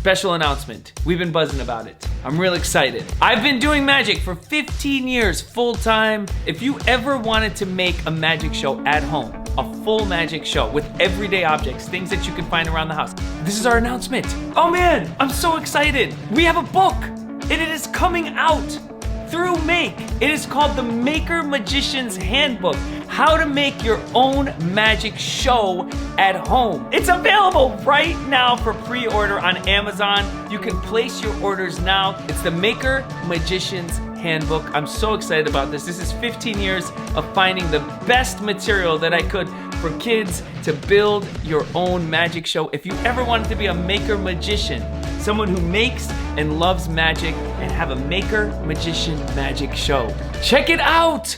special announcement. We've been buzzing about it. I'm real excited. I've been doing magic for 15 years full time. If you ever wanted to make a magic show at home, a full magic show with everyday objects, things that you can find around the house, this is our announcement. Oh man, I'm so excited. We have a book and it is coming out through Make. It is called the Maker Magician's Handbook, how to make your own magic show at home. It's available right now for pre-order on Amazon. You can place your orders now. It's the Maker Magician's Handbook. I'm so excited about this. This is 15 years of finding the best material that I could for kids to build your own magic show. If you ever wanted to be a maker magician, someone who makes and loves magic, and have a maker magician magic show, check it out.